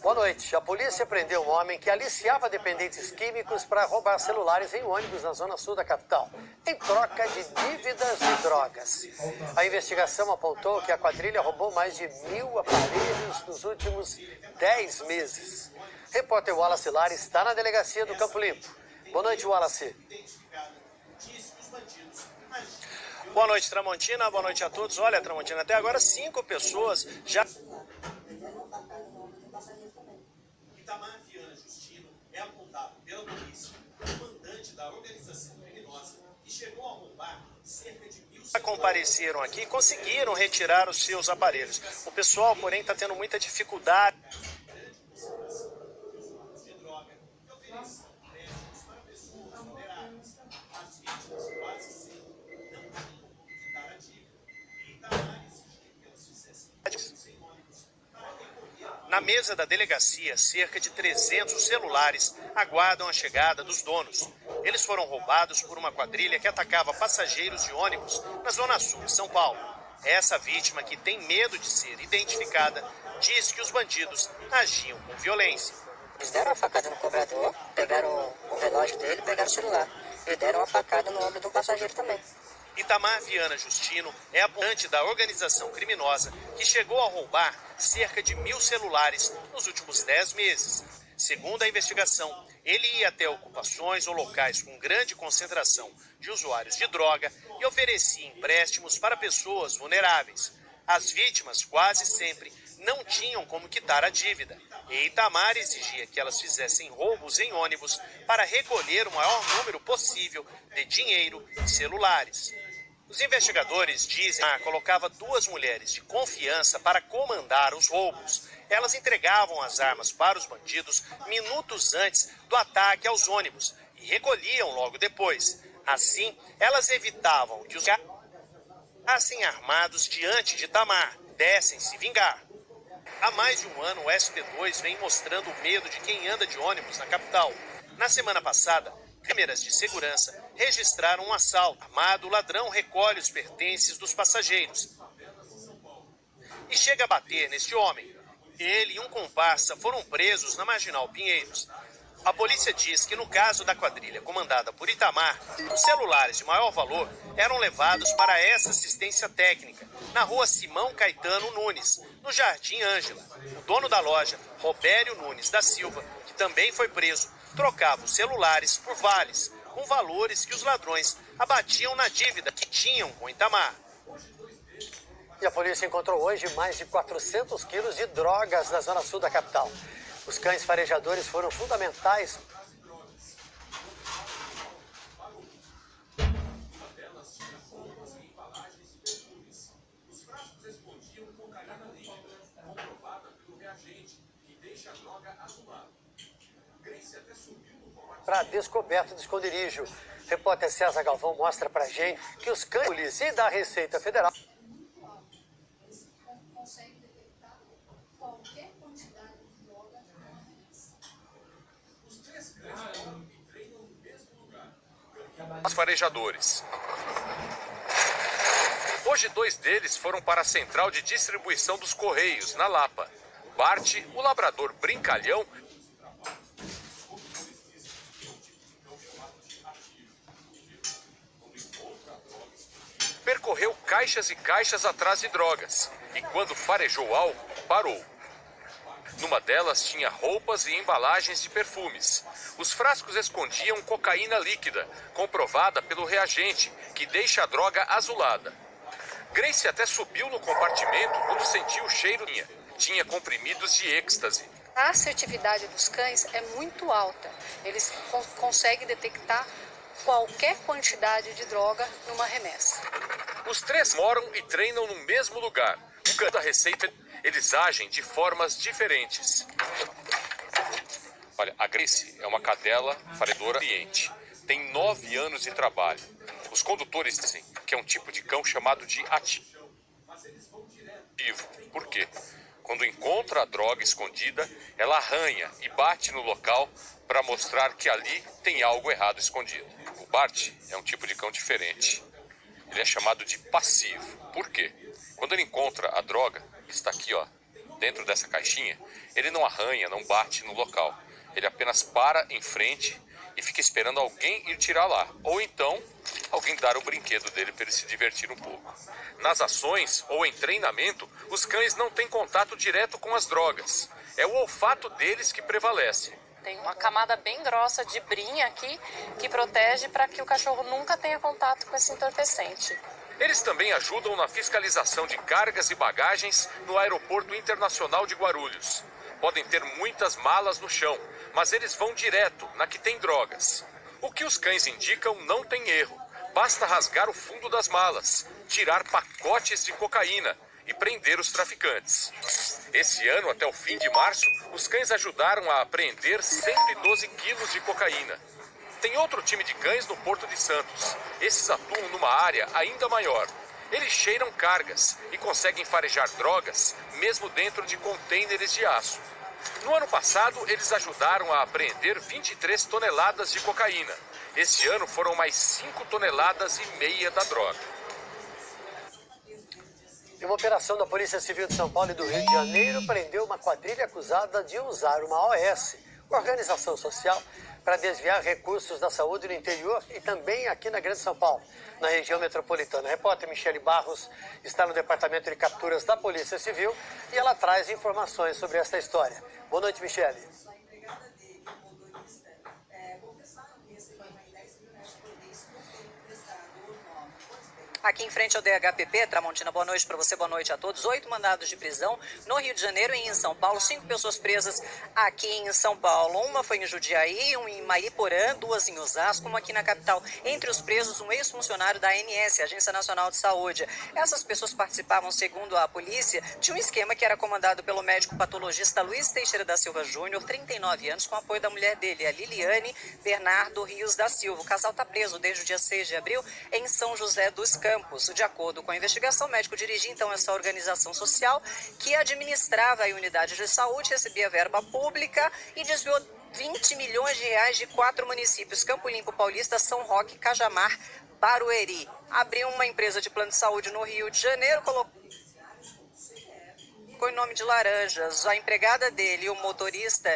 Boa noite. A polícia prendeu um homem que aliciava dependentes químicos para roubar celulares em ônibus na zona sul da capital, em troca de dívidas de drogas. A investigação apontou que a quadrilha roubou mais de 1.000 aparelhos nos últimos 10 meses. Repórter Wallace Lara está na delegacia do Campo Limpo. Boa noite, Wallace. Boa noite, Tramontina. Boa noite a todos. Olha, Tramontina, até agora 5 pessoas já... Itamar Viana Justino é apontado pela polícia como mandante da organização criminosa que chegou a roubar cerca de 1.000... compareceram aqui e conseguiram retirar os seus aparelhos. O pessoal, porém, está tendo muita dificuldade. Na mesa da delegacia, cerca de 300 celulares aguardam a chegada dos donos. Eles foram roubados por uma quadrilha que atacava passageiros de ônibus na zona sul de São Paulo. Essa vítima, que tem medo de ser identificada, diz que os bandidos agiam com violência. Eles deram uma facada no cobrador, pegaram o relógio dele, pegaram o celular. E deram uma facada no ombro de um passageiro também. Itamar Viana Justino é apontante da organização criminosa que chegou a roubar cerca de 1.000 celulares nos últimos 10 meses. Segundo a investigação, ele ia até ocupações ou locais com grande concentração de usuários de droga e oferecia empréstimos para pessoas vulneráveis. As vítimas quase sempre não tinham como quitar a dívida. E Itamar exigia que elas fizessem roubos em ônibus para recolher o maior número possível de dinheiro e celulares. Os investigadores dizem que colocava 2 mulheres de confiança para comandar os roubos. Elas entregavam as armas para os bandidos minutos antes do ataque aos ônibus e recolhiam logo depois. Assim, elas evitavam que os ficassem armados diante de Itamar, pudessem se vingar. Há mais de um ano, o SP2 vem mostrando o medo de quem anda de ônibus na capital. Na semana passada, câmeras de segurança registraram um assalto armado. O ladrão recolhe os pertences dos passageiros e chega a bater neste homem. Ele e um comparsa foram presos na Marginal Pinheiros. A polícia diz que no caso da quadrilha comandada por Itamar, os celulares de maior valor eram levados para essa assistência técnica, na rua Simão Caetano Nunes, no Jardim Ângela. O dono da loja, Robério Nunes da Silva, que também foi preso, trocava os celulares por vales, com valores que os ladrões abatiam na dívida que tinham com Itamar. E a polícia encontrou hoje mais de 400 quilos de drogas na zona sul da capital. Os cães farejadores foram fundamentais. Para a descoberta do esconderijo. Repórter César Galvão mostra pra gente que os cães da polícia e da Receita Federal conseguem detectar qualquer quantidade de droga numa remessa. Os 3 cães treinam no mesmo lugar. Os farejadores. Hoje 2 deles foram para a central de distribuição dos Correios, na Lapa. Bart, o labrador brincalhão, percorreu caixas e caixas atrás de drogas e, quando farejou algo, parou. Numa delas tinha roupas e embalagens de perfumes. Os frascos escondiam cocaína líquida, comprovada pelo reagente, que deixa a droga azulada. Grace até subiu no compartimento quando sentiu o cheiro. Tinha comprimidos de êxtase. A assertividade dos cães é muito alta. Eles conseguem detectar qualquer quantidade de droga numa remessa. Os 3 moram e treinam no mesmo lugar. O cão da Receita, eles agem de formas diferentes. Olha, a Grace é uma cadela faredora cliente. Tem 9 anos de trabalho. Os condutores dizem que é um tipo de cão chamado de ativo. Por quê? Quando encontra a droga escondida, ela arranha e bate no local para mostrar que ali tem algo errado escondido. O Bart é um tipo de cão diferente. Ele é chamado de passivo. Por quê? Quando ele encontra a droga, que está aqui, ó, Dentro dessa caixinha, ele não arranha, não bate no local. Ele apenas para em frente e fica esperando alguém ir tirar lá. Ou então, alguém dar o brinquedo dele para ele se divertir um pouco. Nas ações ou em treinamento, os cães não têm contato direto com as drogas. É o olfato deles que prevalece. Tem uma camada bem grossa de brim aqui que protege para que o cachorro nunca tenha contato com esse entorpecente. Eles também ajudam na fiscalização de cargas e bagagens no Aeroporto Internacional de Guarulhos. Podem ter muitas malas no chão, mas eles vão direto na que tem drogas. O que os cães indicam não tem erro. Basta rasgar o fundo das malas, tirar pacotes de cocaína e prender os traficantes. Esse ano, até o fim de março, os cães ajudaram a apreender 112 quilos de cocaína. Tem outro time de cães no Porto de Santos. Esses atuam numa área ainda maior. Eles cheiram cargas e conseguem farejar drogas mesmo dentro de contêineres de aço. No ano passado, eles ajudaram a apreender 23 toneladas de cocaína. Esse ano foram mais 5,5 toneladas da droga. Uma operação da Polícia Civil de São Paulo e do Rio de Janeiro prendeu uma quadrilha acusada de usar uma OS, organização social, para desviar recursos da saúde no interior e também aqui na Grande São Paulo, na região metropolitana. A repórter Michele Barros está no Departamento de Capturas da Polícia Civil e ela traz informações sobre essa história. Boa noite, Michele. Aqui em frente ao DHPP, Tramontina, boa noite para você, boa noite a todos. 8 mandados de prisão no Rio de Janeiro e em São Paulo. 5 pessoas presas aqui em São Paulo. Uma foi em Jundiaí, uma em Mariporã, 2 em Osasco, uma aqui na capital. Entre os presos, um ex-funcionário da ANS, Agência Nacional de Saúde. Essas pessoas participavam, segundo a polícia, de um esquema que era comandado pelo médico patologista Luiz Teixeira da Silva Júnior, 39 anos, com apoio da mulher dele, a Liliane Bernardo Rios da Silva. O casal está preso desde o dia 6 de abril em São José dos Campos. De acordo com a investigação, o médico dirigia então essa organização social que administrava a unidade de saúde, recebia verba pública e desviou 20 milhões de reais de 4 municípios: Campo Limpo Paulista, São Roque, Cajamar, Barueri. Abriu uma empresa de plano de saúde no Rio de Janeiro, colocou em nome de Laranjas. A empregada dele e o motorista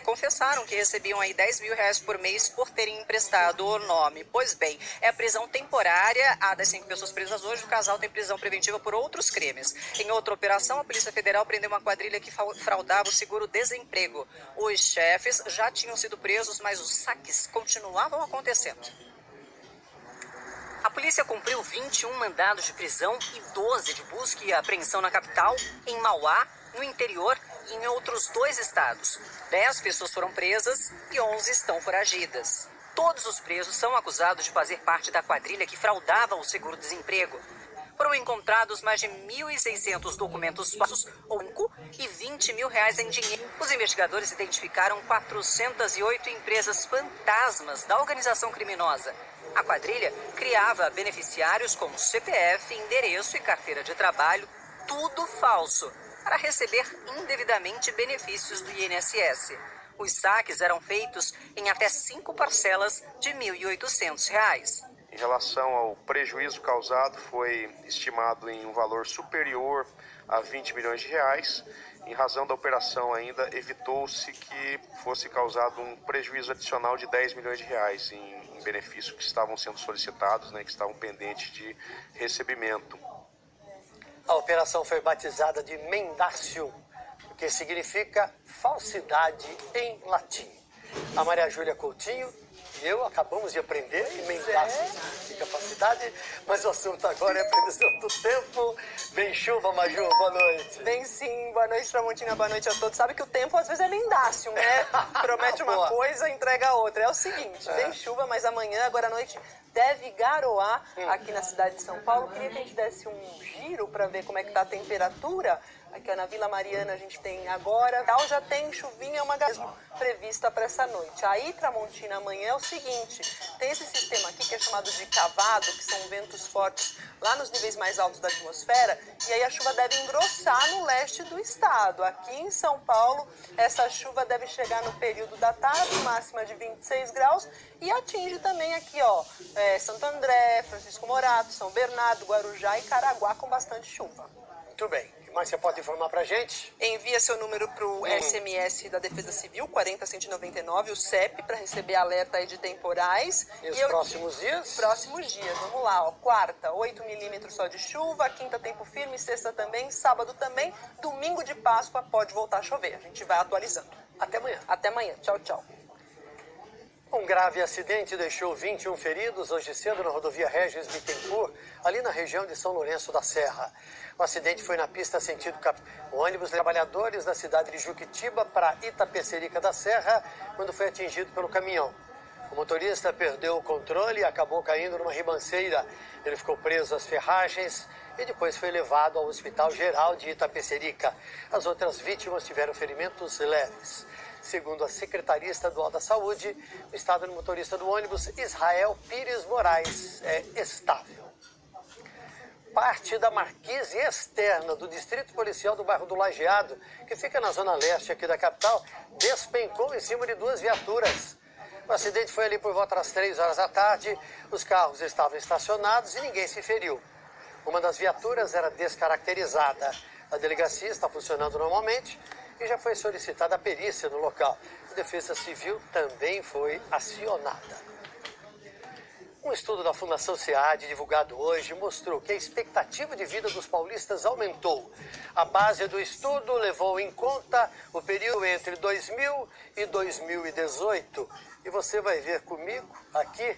confessaram que recebiam aí 10 mil reais por mês por terem emprestado o nome. Pois bem, é prisão temporária. A das 5 pessoas presas hoje, o casal tem prisão preventiva por outros crimes. Em outra operação, a Polícia Federal prendeu uma quadrilha que fraudava o seguro-desemprego. Os chefes já tinham sido presos, mas os saques continuavam acontecendo. A polícia cumpriu 21 mandados de prisão e 12 de busca e apreensão na capital, em Mauá, no interior e em outros 2 estados. 10 pessoas foram presas e 11 estão foragidas. Todos os presos são acusados de fazer parte da quadrilha que fraudava o seguro-desemprego. Foram encontrados mais de 1.600 documentos falsos e 20 mil reais em dinheiro. Os investigadores identificaram 408 empresas fantasmas da organização criminosa. A quadrilha criava beneficiários com CPF, endereço e carteira de trabalho, tudo falso, para receber indevidamente benefícios do INSS. Os saques eram feitos em até 5 parcelas de R$ 1.800. Em relação ao prejuízo causado, foi estimado em um valor superior a 20 milhões de reais. Em razão da operação ainda, evitou-se que fosse causado um prejuízo adicional de 10 milhões de reais em benefícios que estavam sendo solicitados, que estavam pendentes de recebimento. A operação foi batizada de Mendacium, o que significa falsidade em latim. A Maria Júlia Coutinho e eu acabamos de aprender e Mendacium significa falsidade, mas o assunto agora é previsão do tempo. Vem chuva, Maju, boa noite. Vem sim, boa noite, Tramontina, boa noite a todos. Sabe que o tempo às vezes é Mendacium, né? Promete uma coisa, entrega outra. É o seguinte, vem chuva, mas amanhã, agora à noite, deve garoar aqui na cidade de São Paulo. Queria que a gente desse um giro para ver como é que tá a temperatura. Aqui na Vila Mariana a gente tem agora, já tem chuvinha, uma garoa prevista para essa noite. Aí, Tramontina, amanhã é o seguinte, tem esse sistema aqui que é chamado de cavado, que são ventos fortes lá nos níveis mais altos da atmosfera, e aí a chuva deve engrossar no leste do estado. Aqui em São Paulo, essa chuva deve chegar no período da tarde, máxima de 26 graus, e atinge também aqui, Santo André, Francisco Morato, São Bernardo, Guarujá e Caraguá com bastante chuva. Muito bem. que mais você pode informar pra gente? Envia seu número pro SMS da Defesa Civil, 40199, o CEP, para receber alerta aí de temporais. E os próximos dias? Próximos dias, vamos lá, ó. Quarta, 8 milímetros só de chuva, quinta tempo firme, sexta também, sábado também, domingo de Páscoa pode voltar a chover. A gente vai atualizando. Até amanhã. Até amanhã. Tchau, tchau. Um grave acidente deixou 21 feridos hoje cedo na rodovia Regis Bittencourt, ali na região de São Lourenço da Serra. O acidente foi na pista sentido o ônibus trabalhadores da cidade de Juquitiba para Itapecerica da Serra, quando foi atingido pelo caminhão. O motorista perdeu o controle e acabou caindo numa ribanceira. Ele ficou preso às ferragens e depois foi levado ao Hospital Geral de Itapecerica. As outras vítimas tiveram ferimentos leves. Segundo a Secretaria Estadual da Saúde, o estado do motorista do ônibus, Israel Pires Moraes, é estável. Parte da marquise externa do distrito policial do bairro do Lajeado, que fica na zona leste aqui da capital, despencou em cima de duas viaturas. O acidente foi ali por volta das 3 horas da tarde. Os carros estavam estacionados e ninguém se feriu. Uma das viaturas era descaracterizada. A delegacia está funcionando normalmente e já foi solicitada a perícia no local. A Defesa Civil também foi acionada. Um estudo da Fundação SEAD, divulgado hoje, mostrou que a expectativa de vida dos paulistas aumentou. A base do estudo levou em conta o período entre 2000 e 2018. E você vai ver comigo aqui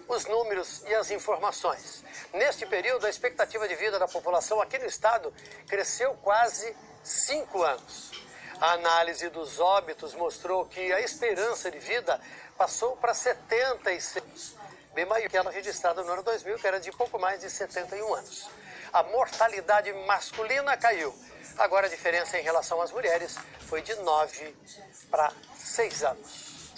os números e as informações. Neste período, a expectativa de vida da população aqui no estado cresceu quase 5 anos. A análise dos óbitos mostrou que a esperança de vida passou para 76, bem maior que aquela registrada no ano 2000, que era de pouco mais de 71 anos. A mortalidade masculina caiu. Agora a diferença em relação às mulheres foi de 9 para 6 anos.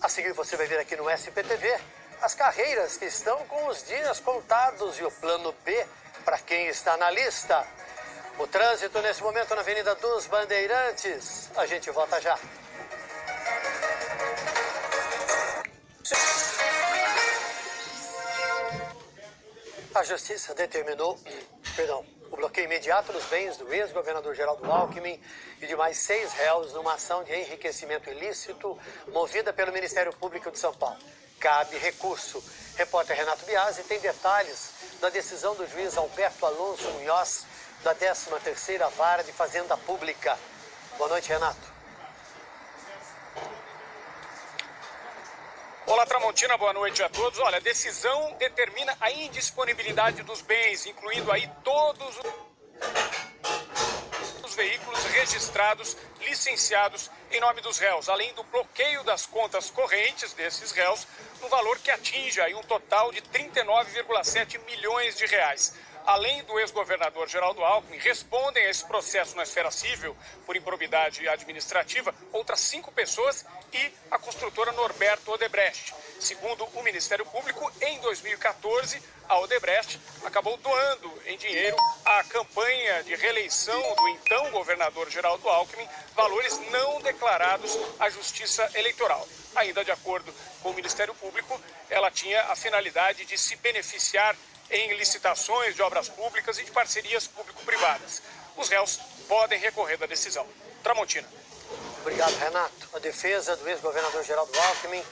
A seguir você vai ver aqui no SPTV as carreiras que estão com os dias contados e o plano B para quem está na lista. O trânsito nesse momento na Avenida dos Bandeirantes. A gente volta já. A Justiça determinou, o bloqueio imediato dos bens do ex-governador Geraldo Alckmin e de mais 6 réus numa ação de enriquecimento ilícito movida pelo Ministério Público de São Paulo. Cabe recurso. Repórter Renato Biasi tem detalhes da decisão do juiz Alberto Alonso Munhoz, da 13ª Vara de Fazenda Pública. Boa noite, Renato. Olá, Tramontina, boa noite a todos. Olha, a decisão determina a indisponibilidade dos bens, incluindo aí todos os veículos registrados, licenciados em nome dos réus, além do bloqueio das contas correntes desses réus, no valor que atinge aí um total de 39,7 milhões de reais. Além do ex-governador Geraldo Alckmin, respondem a esse processo na esfera civil por improbidade administrativa outras 5 pessoas e a construtora Norberto Odebrecht. Segundo o Ministério Público, em 2014, a Odebrecht acabou doando em dinheiro à campanha de reeleição do então governador Geraldo Alckmin valores não declarados à Justiça Eleitoral. Ainda de acordo com o Ministério Público, ela tinha a finalidade de se beneficiar em licitações de obras públicas e de parcerias público-privadas. Os réus podem recorrer da decisão. Tramontina. Obrigado, Renato. A defesa do ex-governador Geraldo Alckmin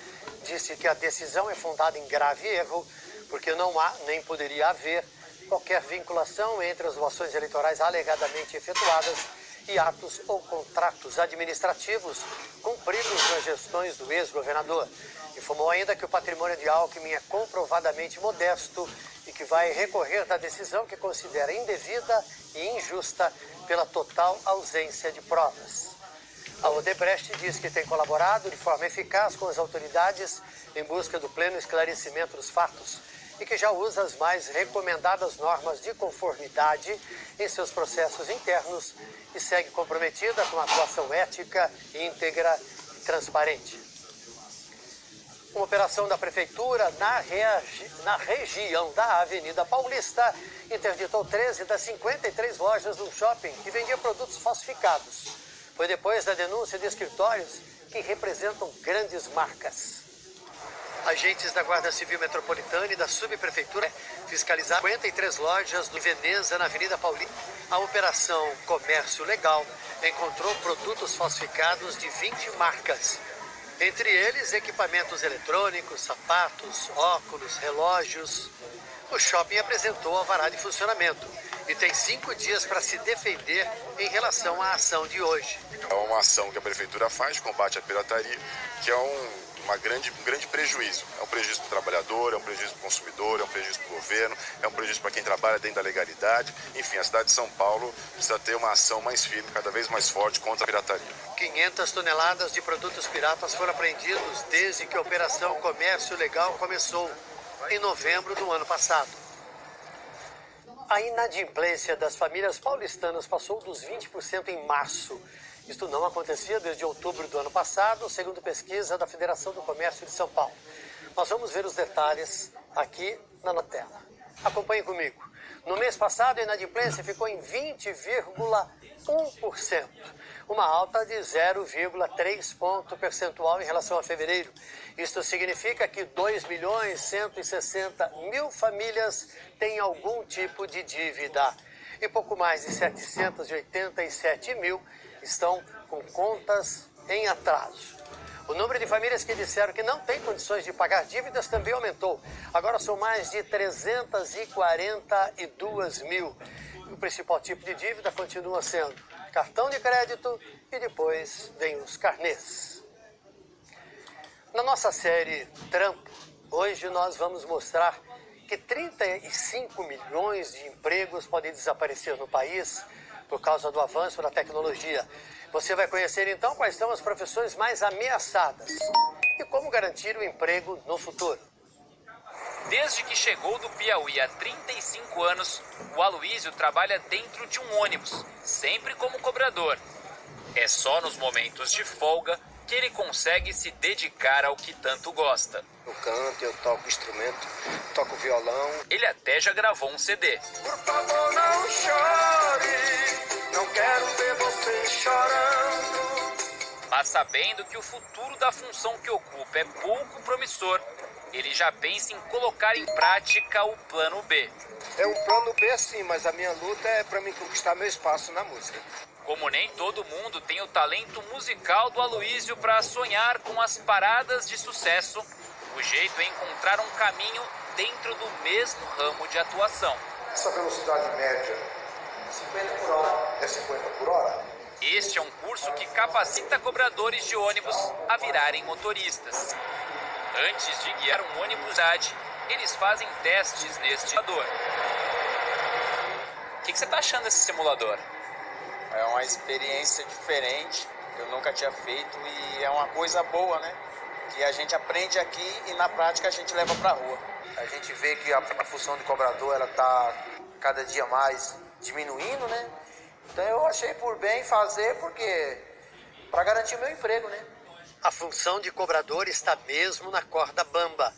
disse que a decisão é fundada em grave erro, porque não há, nem poderia haver, qualquer vinculação entre as doações eleitorais alegadamente efetuadas e atos ou contratos administrativos cumpridos nas gestões do ex-governador. Informou ainda que o patrimônio de Alckmin é comprovadamente modesto e que vai recorrer da decisão que considera indevida e injusta pela total ausência de provas. A Odebrecht diz que tem colaborado de forma eficaz com as autoridades em busca do pleno esclarecimento dos fatos e que já usa as mais recomendadas normas de conformidade em seus processos internos e segue comprometida com a atuação ética, íntegra e transparente. Uma operação da Prefeitura na região da Avenida Paulista interditou 13 das 53 lojas do shopping que vendia produtos falsificados. Foi depois da denúncia de escritórios que representam grandes marcas. Agentes da Guarda Civil Metropolitana e da Subprefeitura fiscalizaram 53 lojas do Veneza, na Avenida Paulista. A Operação Comércio Legal encontrou produtos falsificados de 20 marcas. Entre eles, equipamentos eletrônicos, sapatos, óculos, relógios. O shopping apresentou alvará de funcionamento e tem 5 dias para se defender em relação à ação de hoje. É uma ação que a Prefeitura faz de combate à pirataria, que é um grande prejuízo. É um prejuízo para o trabalhador, é um prejuízo para o consumidor, é um prejuízo para o governo, é um prejuízo para quem trabalha dentro da legalidade. Enfim, a cidade de São Paulo precisa ter uma ação mais firme, cada vez mais forte contra a pirataria. 500 toneladas de produtos piratas foram apreendidos desde que a Operação Comércio Legal começou, em novembro do ano passado. A inadimplência das famílias paulistanas passou dos 20% em março. Isto não acontecia desde outubro do ano passado, segundo pesquisa da Federação do Comércio de São Paulo. Nós vamos ver os detalhes aqui na tela. Acompanhe comigo. No mês passado, a inadimplência ficou em 20,1%, uma alta de 0,3 ponto percentual em relação a fevereiro. Isto significa que 2.160.000 famílias têm algum tipo de dívida e pouco mais de 787 mil estão com contas em atraso. O número de famílias que disseram que não têm condições de pagar dívidas também aumentou. Agora são mais de 342 mil. O principal tipo de dívida continua sendo cartão de crédito e depois vem os carnês. Na nossa série Trampo, hoje nós vamos mostrar que 35 milhões de empregos podem desaparecer no país por causa do avanço da tecnologia. Você vai conhecer então quais são as profissões mais ameaçadas e como garantir o emprego no futuro. Desde que chegou do Piauí há 35 anos, o Aloísio trabalha dentro de um ônibus, sempre como cobrador. É só nos momentos de folga que ele consegue se dedicar ao que tanto gosta. Eu canto, eu toco instrumento, toco violão. Ele até já gravou um CD. Por favor, não chore, não quero ver você chorando. Mas sabendo que o futuro da função que ocupa é pouco promissor, ele já pensa em colocar em prática o plano B. É um plano B sim, mas a minha luta é para mim conquistar meu espaço na música. Como nem todo mundo tem o talento musical do Aloísio para sonhar com as paradas de sucesso, o jeito é encontrar um caminho dentro do mesmo ramo de atuação. Essa velocidade média 50 por hora. É 50 por hora? Este é um curso que capacita cobradores de ônibus a virarem motoristas. Antes de guiar um ônibus, eles fazem testes neste simulador. O que você está achando desse simulador? É uma experiência diferente, eu nunca tinha feito e é uma coisa boa, né? Que a gente aprende aqui e na prática a gente leva para a rua. A gente vê que a função de cobrador ela está cada dia mais diminuindo, né? Então eu achei por bem fazer porque para garantir meu emprego, né? A função de cobrador está mesmo na corda bamba.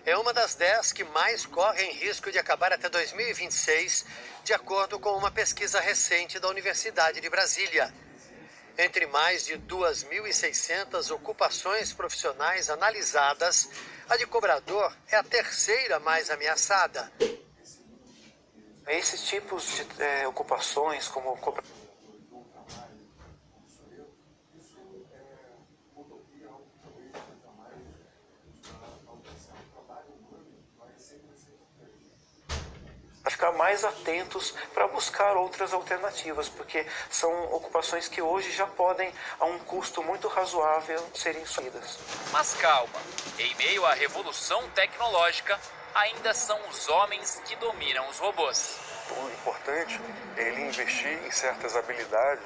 É uma das 10 que mais correm risco de acabar até 2026, de acordo com uma pesquisa recente da Universidade de Brasília. Entre mais de 2.600 ocupações profissionais analisadas, a de cobrador é a terceira mais ameaçada. Esses tipos de ocupações, como a ficar mais atentos para buscar outras alternativas, porque são ocupações que hoje já podem, a um custo muito razoável, serem sumidas. Mas calma, em meio à revolução tecnológica, ainda são os homens que dominam os robôs. O importante é ele investir em certas habilidades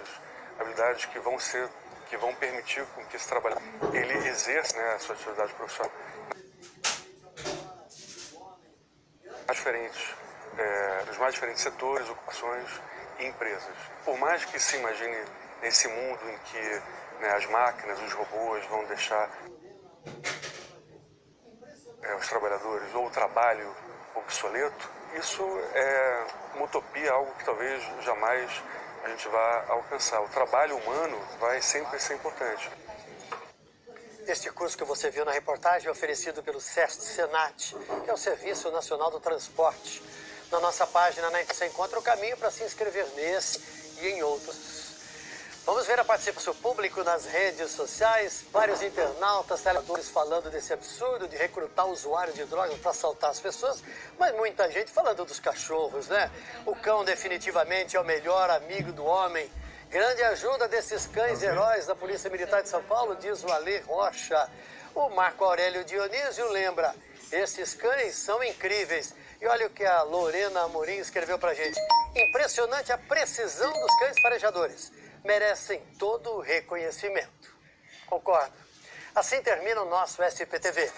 que vão permitir com que esse trabalho ele exerça, né, a sua atividade profissional. Nos mais diferentes setores, ocupações e empresas. Por mais que se imagine nesse mundo em que, né, as máquinas, os robôs vão deixar os trabalhadores ou o trabalho obsoleto, isso é uma utopia, algo que talvez jamais a gente vá alcançar. O trabalho humano vai sempre ser importante. Este curso que você viu na reportagem é oferecido pelo SEST-Senat, que é o Serviço Nacional do Transporte. Na nossa página, você encontra o caminho para se inscrever nesse e em outros. Vamos ver a participação pública nas redes sociais. Vários internautas, televisores falando desse absurdo de recrutar usuários de drogas para assaltar as pessoas, mas muita gente falando dos cachorros, né? O cão definitivamente é o melhor amigo do homem. Grande ajuda desses cães heróis da Polícia Militar de São Paulo, diz o Alê Rocha. O Marco Aurélio Dionísio lembra, esses cães são incríveis. E olha o que a Lorena Amorim escreveu pra gente. Impressionante a precisão dos cães farejadores. Merecem todo o reconhecimento. Concordo. Assim termina o nosso SPTV.